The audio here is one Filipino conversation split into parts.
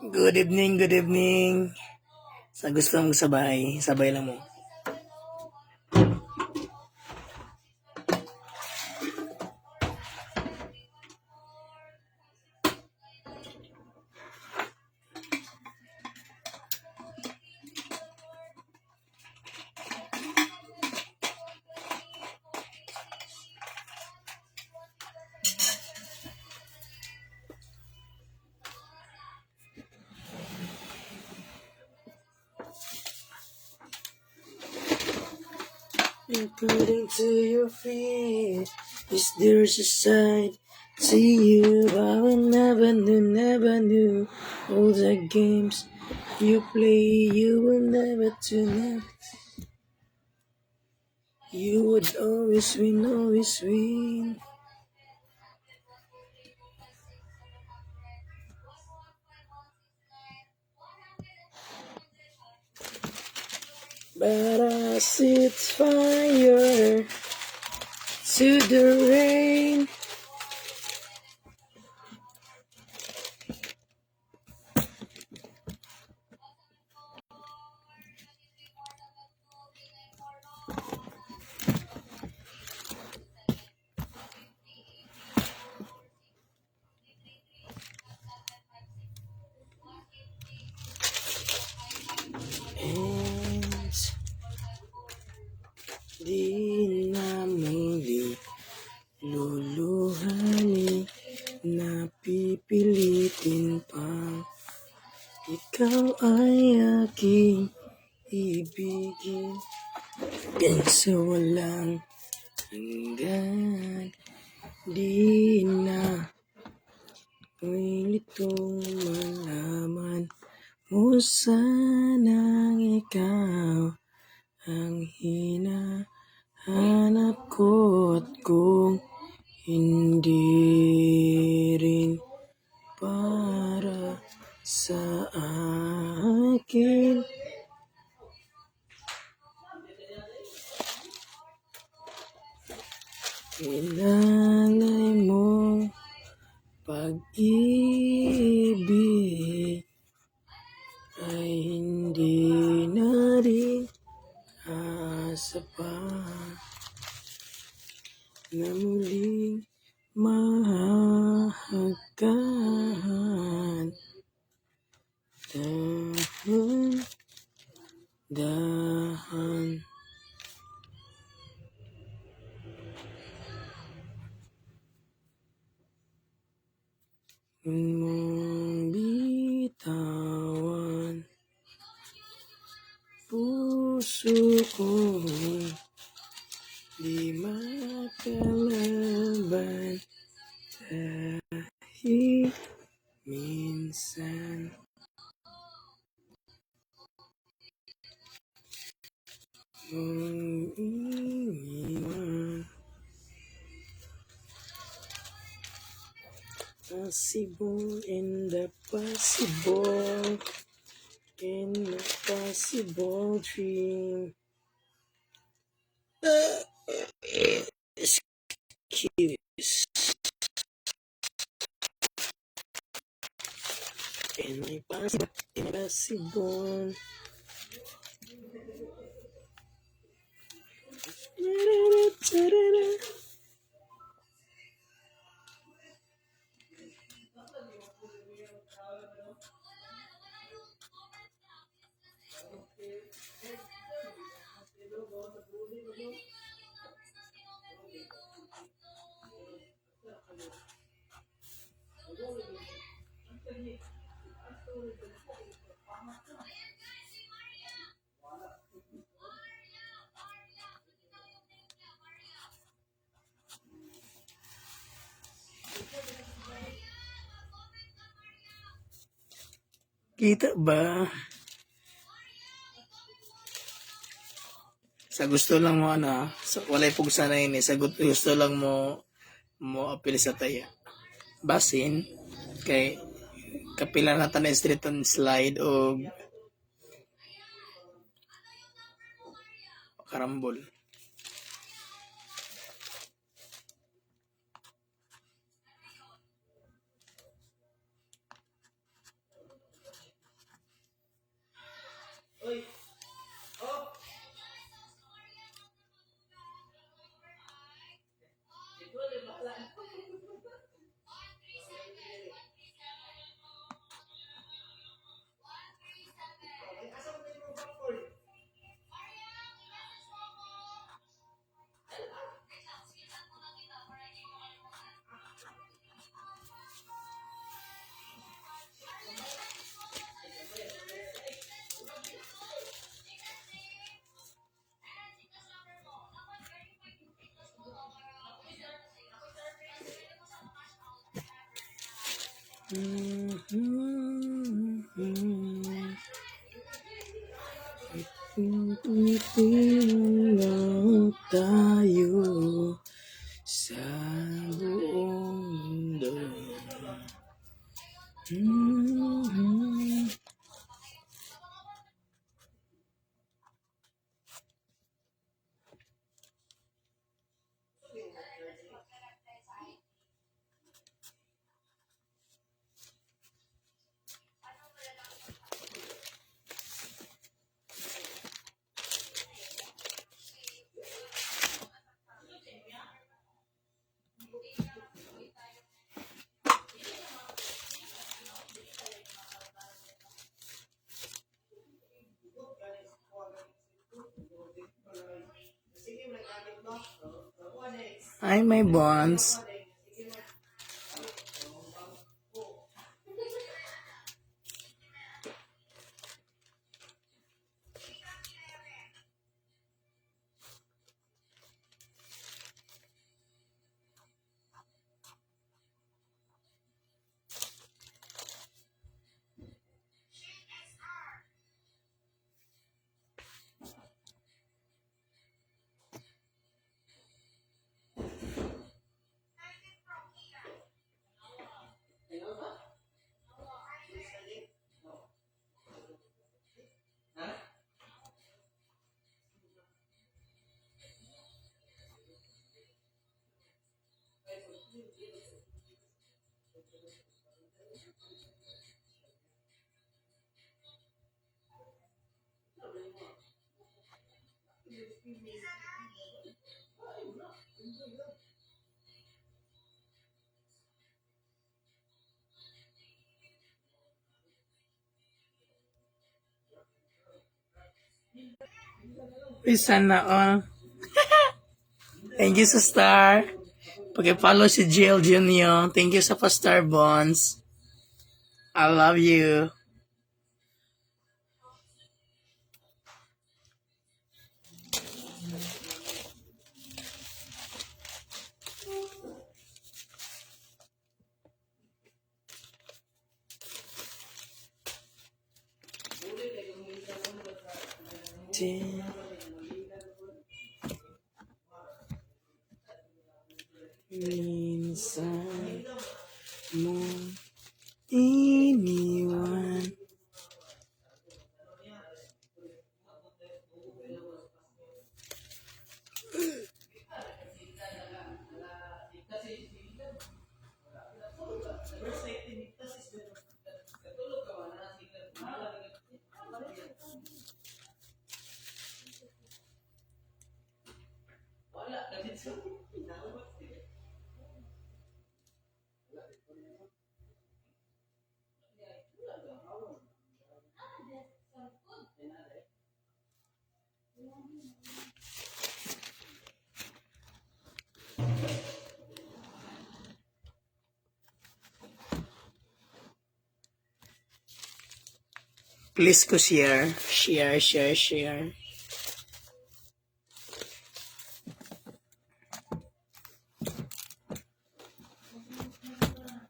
Good evening, good evening. Sa gusto mong sabay, sabay lang mo. According to your feet, is there a side to you? I will never knew all the games you play. You will never to never. You would always win, always win. But I set fire to the rain. And di na muli luluhani, napipilitin pang ikaw ay aking ibigin hanggang sa walang hanggan. Di na pilitong malaman mo sanang ikaw ang hinahanap ko, at kung hindi rin para sa akin, ilalay mo pag-ibig ay hindi na rin asa pa na muling mahahagkan. Dahan mong bitawan puso ko, di makalaban dahil minsan mong iniwan. Possible and the possible and the possible dream. Excuse. And my possible. Kita ba? Sa gusto lang mo walay pug sanay ni sa gusto lang mo apil sa taya. Basin kay kapila na tan street on slide o karambol. Ipinipinaw tayo sa buong mundo. Hi, my bonds. Sana all. Thank you sa star. Pag-follow si Jill Junior. Thank you sa pa-star bonds. I love you. Minsan mo iniwan. Please ko share. Share.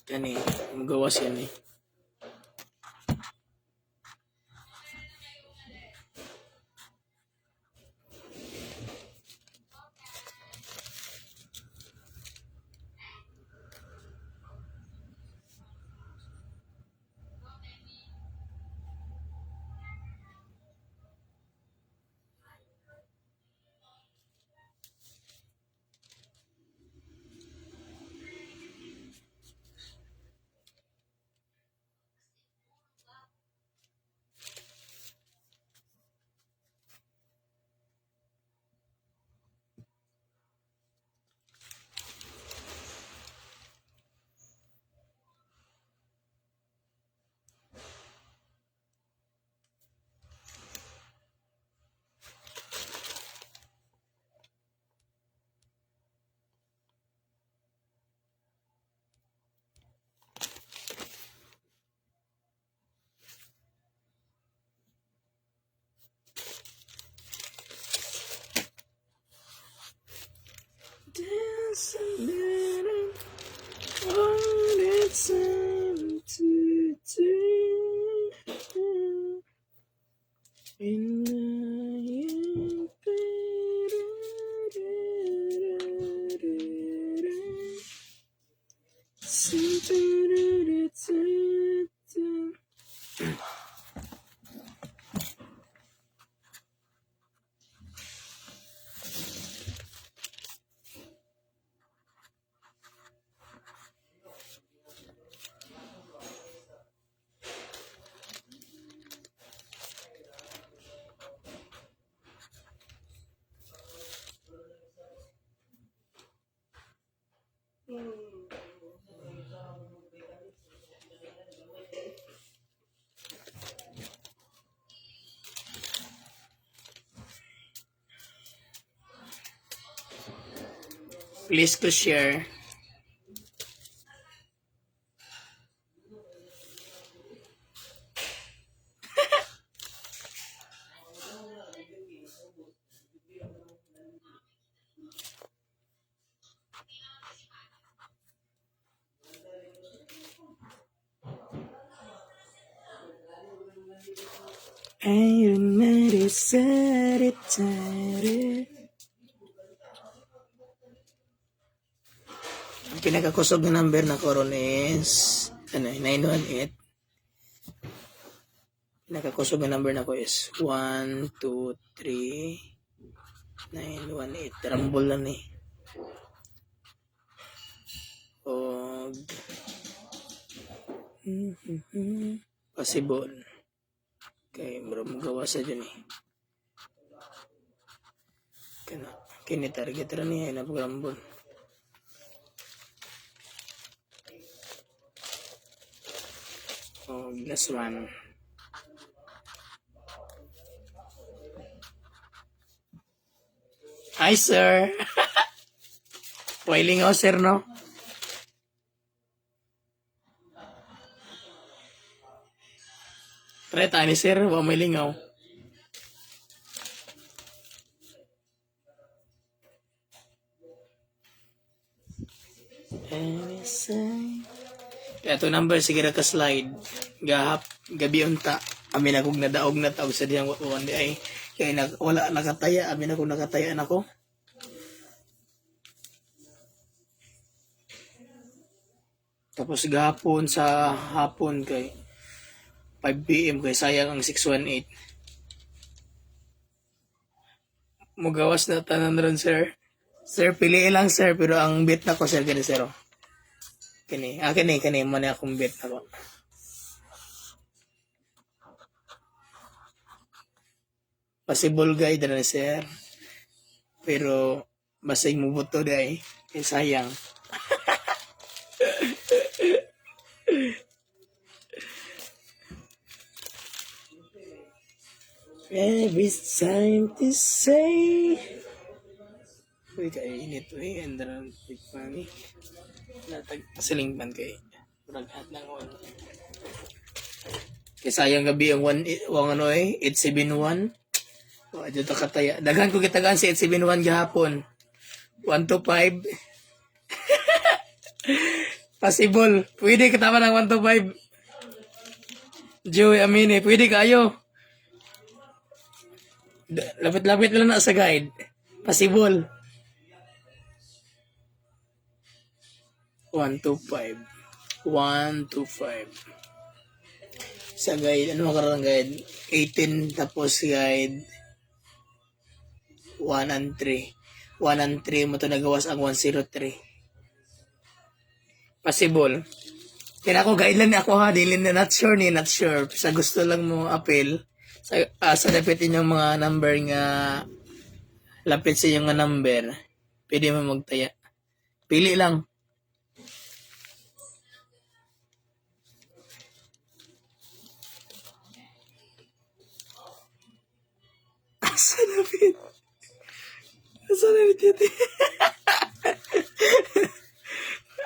Kani, magawas yan eh. Dancing all the time Please to share. Ayun na rin sa ritare. Ang pinakakusog na number na koron is 918. Pinakakusog na number na ko is 1, 2, 3, 918. Rambol lang eh. Og possible. Kay bro magawa sa dyan eh. Kini target ra niya na pagrambol. Oh, last one. Hi sir. Wailing ako sir no. Try tayo ni sir, wa may lingaw. Kaya ito number, sige na ka-slide. Gabi unta. Amin akong nadaog na tawag sa diyang one day ay. Kaya wala nakataya, amin akong nakatayaan ako. Tapos gahapon sa hapon kay 5 PM kay sayang ang 618. Mugawas na tanan ron sir. Sir, pili lang sir, pero ang bet na ko sir gani sir. Kani man akong bet na ko. Possible guide na sir. Pero basta mo buto day, kay sayang. Every time to say uy kainit uy andaran pagpani natag silingpan kay raghat lang on kay sayang gabi ang 871 wa jud ta kataya daghan ko kitagaan si 871 gahapon 125 possible pwede katama ng 125 Joey Amini pwede kayo. Lapit-lapit lang na sa guide. Possible. 125. Sa guide, ano makarang guide? 18 tapos guide 1 and 3. 1 and 3 mo to nagawas ang 103. Possible. Kaya ako guide lang ako ha, dili na not sure. Sa gusto lang mo appeal. Sa lapit inyong mga number nga lapit sa inyong number pwede mo magtaya pili lang asa lapit yun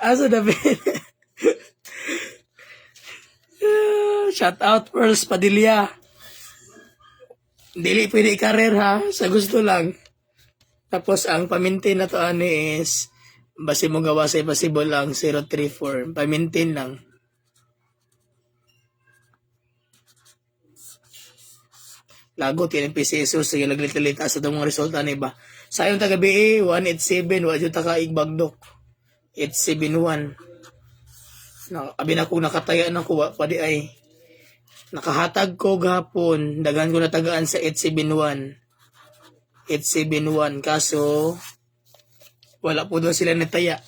asa lapit shout out Pearls Padilla. Dili pwede i-career ha, sa gusto lang. Tapos ang pamintin na to ani is basi mo gawa sa possible lang 034. Pamintin lang. Lagot yan ang PCSO sige laglit-lit sa itong mga resulta ni ba. Sayong tagabi 187 wa jud ta ka igbagdok. 871. Abi na kung nakataya na ko, pwede ay nakahatag ko gahapon, dagan ko natagaan sa 871. 871, kaso wala po doon sila nataya.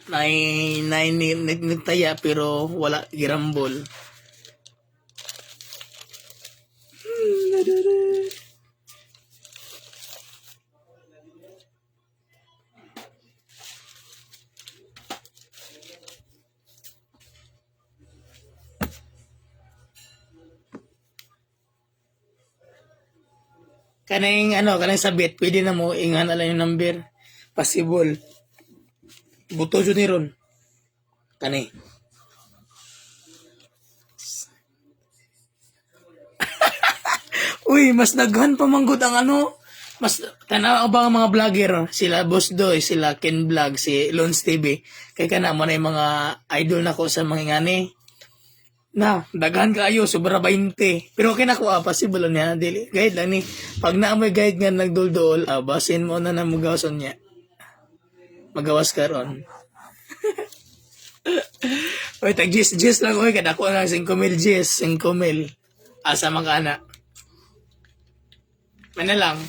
Nataya pero wala girambol. Kanang sabit, pwede na mo, ingan na lang yung number. Possible. Buto dyan ni ron. Kanay. Uy, mas daghan pa manggod ang mas tanaw ba ang mga vlogger, sila Boss Doy, sila Ken Vlog, si Lons TV. Kay kana mo na yung mga idol na ko sa mga ngani. Na, daghan kaayo, sobra 20. Pero kinakuha, possible niya, dili. Guide lang ni. Pag naamoy guide nga nagduldool, basin mo na na magawason niya. Magawas ka ron. Uy, tag-gis lang, uy, kadako nga 5,000 gis, 5,000. Asa makana. Mana lang.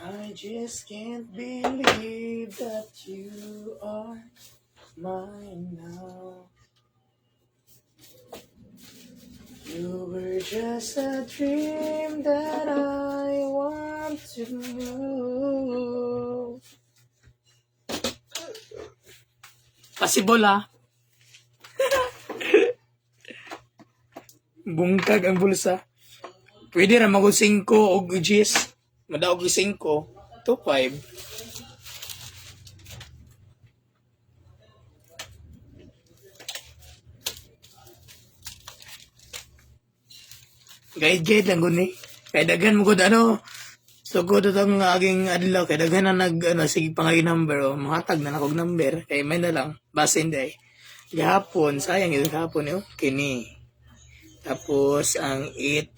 I just can't believe that you are mine now. You were just a dream that I want to know. Possible Bungkag ang bulsa. Pwede ra magod 5 og gis. Madaog 5 to 5. Guide lang gud ni. Kay daghan mo gud sugod itong aging adlaw kay daghan na sige pangay number mahatag na nakog number kay may na lang basin day. Gihapon sayang yung gihapon kini. Tapos ang 618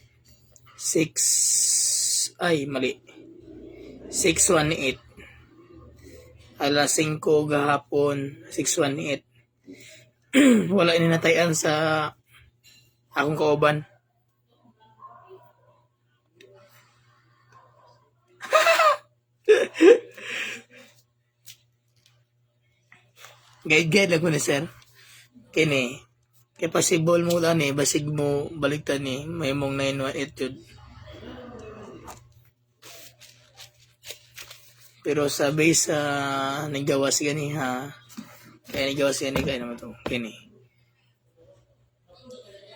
alas 5 gahapon 618. Wala ininatayan sa akong kauban. Guide lang ko ni sir. Kini kay possible mo lang basig mo baligtan may mong 918 yun. Pero sabi sa nagawas gani kaya nagawas gani kaya naman to kini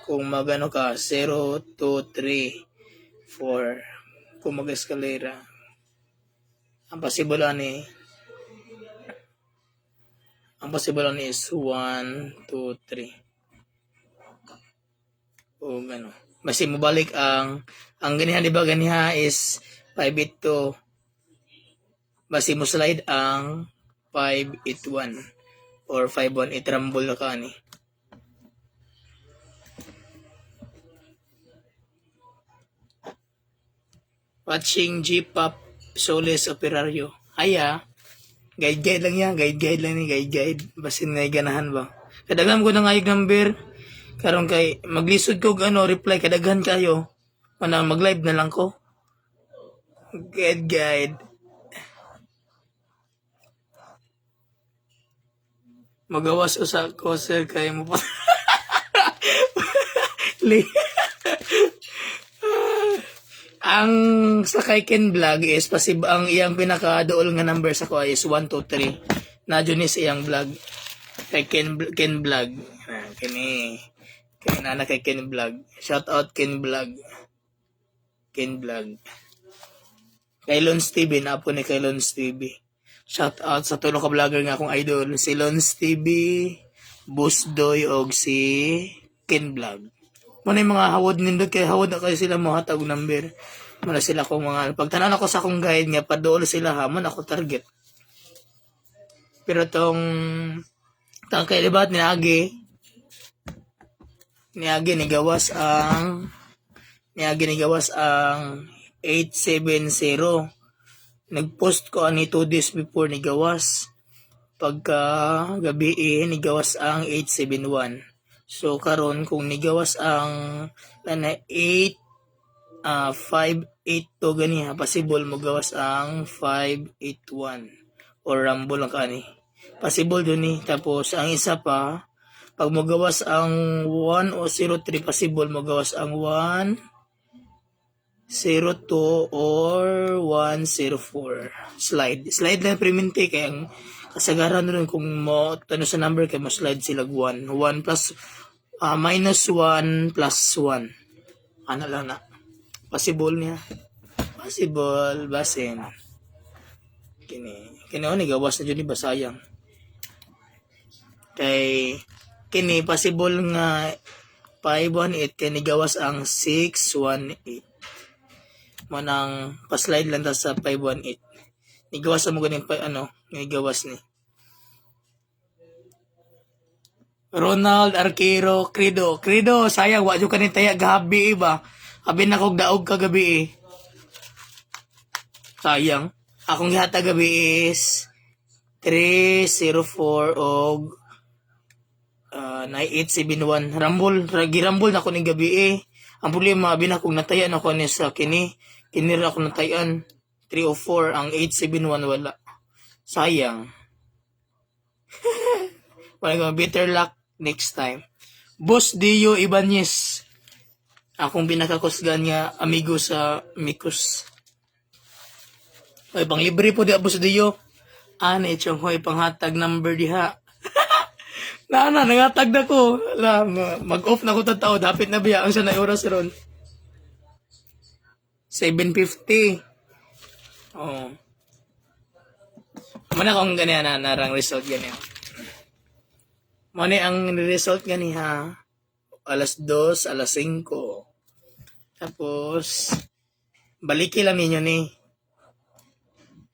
kung magano ka 0, 2, 3, 4 kung mag-eskalera ang possible is 1, 2, 3 o gano basi mo balik ang ganiha di ba ganiha is 582 basi mo slide ang 581 or 518 rumble ka ni. Watching G-Pop Soles Operario. Guide lang yan. Guide lang ni guide. Basin nga ganahan ba. Kadaghan ko na nga yung number. Karon kay maglisod ko reply kadaghan kayo. Mag-live na lang ko. Guide. Magawas usa ko sir kay mo pa. Ang sa kay Ken Vlog is ang iyang pinakadool nga number sa ko is 123. Na dyan is iyang vlog. Kay Ken Vlog. Kay nana kay Ken Vlog. Shout out Ken Vlog. Kay Lons TV, napo ni kay Lons TV. Shout out sa tulo ka vlogger nga akong idol, si Lons TV, Boss Doy og si Ken Vlog. Muna yung mga hawod nindot kay hawod na kayo sila mahatag number. Muna sila kung mga pagtanan ako sa akong guide nga padool sila hamon ako target. Pero tong kailibat ni Agi niya ginigawas ang 870. Nagpost ko ani 2 days before ni gawas. Pagka gabi nigawas ang 871. So karon kung nigawas ang 582 gani possible mo gawas ang 581 or rumble lang kani. Possible dun ni. Tapos ang isa pa pag mo gawas ang 1003 possible mo gawas ang 102 or 104. Slide lang primente kaya ang kasagaran ron kung mo tanong sa number kay mo slide sila 1 plus minus 1 plus 1. Ano lang na. Possible niya. Possible basin. Kini ni gawas na jud ni basayang. Kay kini possible nga 518 kay nigawas ang 618. Manang pa-slide lang ta sa 518. Nigawas mo ganing nigawas ni. Ronald Arquero Credo, sayang wa jud kanin taya gabi ba. Abi na kog daog kagabi Sayang. Akong gihata gabi is 304 og 9871. Girambol na ko ni gabi Ang problema abi na kog natayan ako ni sa kinira ako natayan 304 ang 871 wala. Sayang. Wala better luck next time. Boss Dio Ibanez. Akong binakakusgan niya amigo sa Mikos. Oy, pang libre po di Boss Dio. Ani chong hoy panghatag number diha. Nangatag na ko. Mag-off na ko tao. Dapit na biya. Ang siya na oras ron. 7:50. Oh. Mana kung ganyan narang result ganyan. Mani ang result gani ha. Alas 2, alas 5. Tapos baliki lang ninyo ni.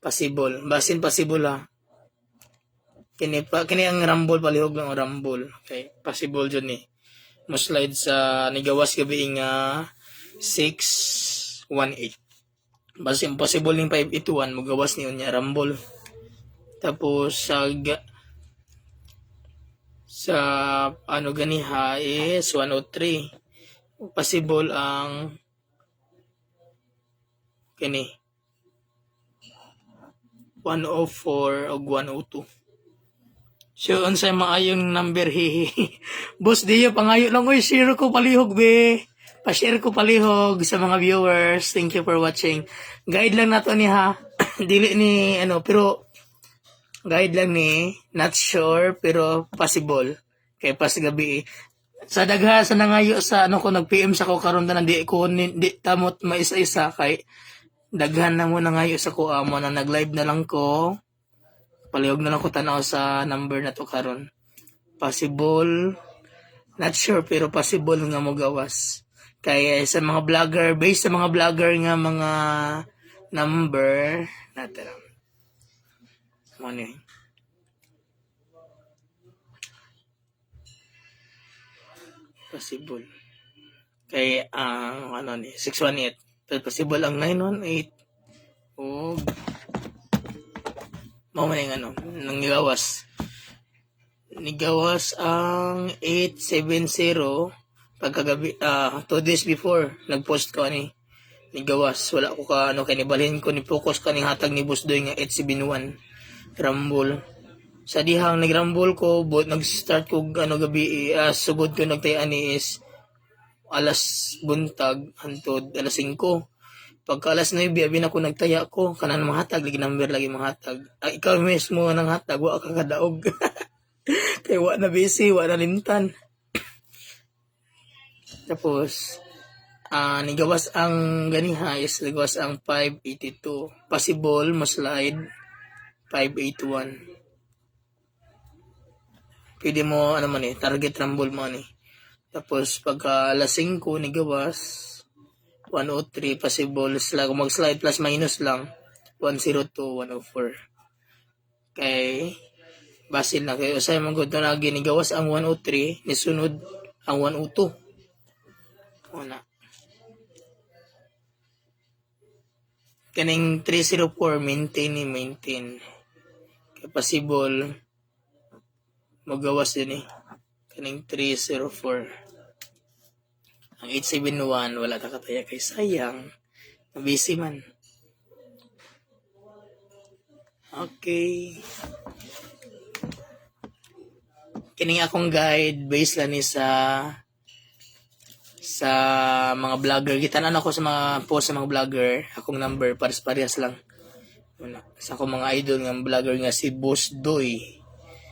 Possible. Basin possible ha. Kini ang rumble palihog lang ang rumble. Okay, possible jud ni. Mo slide sa nigawas gabi nga 618. Basta impossible ning 581 mo gawas ni unya rumble. Tapos sa ano ganiha is 103. Possible ang kini 104 o 102. So, unsay maayong number hihi. Boss Dio, pangayo lang. Uy, share ko palihog, be. Pa-share ko palihog sa mga viewers. Thank you for watching. Guide lang nato ni ha. Dili ni, pero guide lang ni. Not sure, pero possible. Kaya pas gabi sa dagha sa nangayo sa ko nag-PM sa ko karon tanan di tamot maisa-isa kay daghan na mo nangayo sa ko amo na nag-live na lang ko. Palihog na lang ko tanaw sa number na to karon. Possible, not sure pero possible nga mo gawas. Kaya sa mga vlogger, based sa mga vlogger nga mga number natin. Money. Possible. Kay 618. Pero possible ang 918. O maman yung nangigawas. Nigawas ang 870 pagkagabi 2 days before nagpost ko nigawas wala ko kay nibalhin ko ni focus kaning hatag ni Boss Doy nga 871 rumble sa dihang nagrumble ko nag-start ko gabi sugod ko nagtayan is alas buntag hantod alas 5. Pagka alas 9, abi na ko nagtaya ko. Kanan mahatag, lagi number lagi mahatag. Ikaw mismo nang hatag, wa ka kadaog. Kaya wa na busy, wa na limtan. Tapos, nigawas ang ganiha is nigawas ang 582. Possible, slide 581. Pwede mo, target rumble mo Tapos, pagka alas 5, nigawas 103 possible kung mag-slide plus minus lang 102 104 kay basin na kayo usay man gud na ginigawas ang 103 nisunod ang 102 Una. Kaning 304 maintain. Kaya possible magawas din eh. Kaning 304. Ang 871 wala ta kataya kay sayang. Busy man. Okay. Kining akong guide based lang ni sa mga vlogger. Gitanan ako sa mga post sa mga vlogger. Akong number pares-parehas lang. Sa akong mga idol ng vlogger nga si Boss Doy,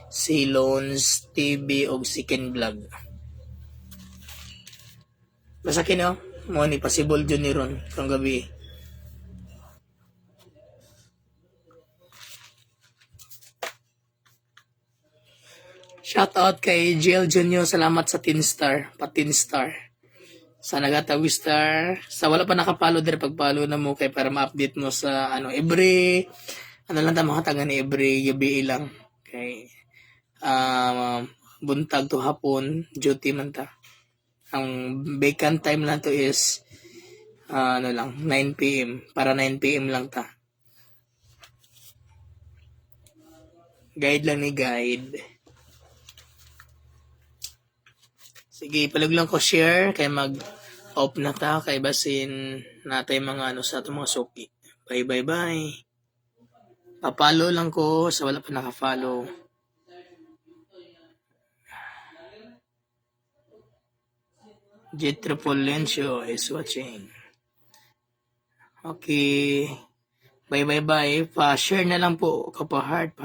si Lones TV o si Ken Vlog. Basta kino, mo ni possible dyan ni Ron kung gabi. Shout out kay JL Junior, salamat sa 10 star, pa 10 star. Sa nagatawi star, sa wala pa nakapalo dire pagpalo na mo kay para ma-update mo sa every lang ta mga taga ni every gabi lang kay buntag to hapon duty man ta. Ang vacant time lang to is 9 PM para 9 PM lang ta. Guide lang ni guide. Sige, palug lang ko share kay mag-off na ta kay basin natay mga sa atong mga suki. Bye. Papalo lang ko sa wala pa naka-follow. Jet Triple Lencio is watching. Okay. Bye. Pa-share na lang po. Pa heart.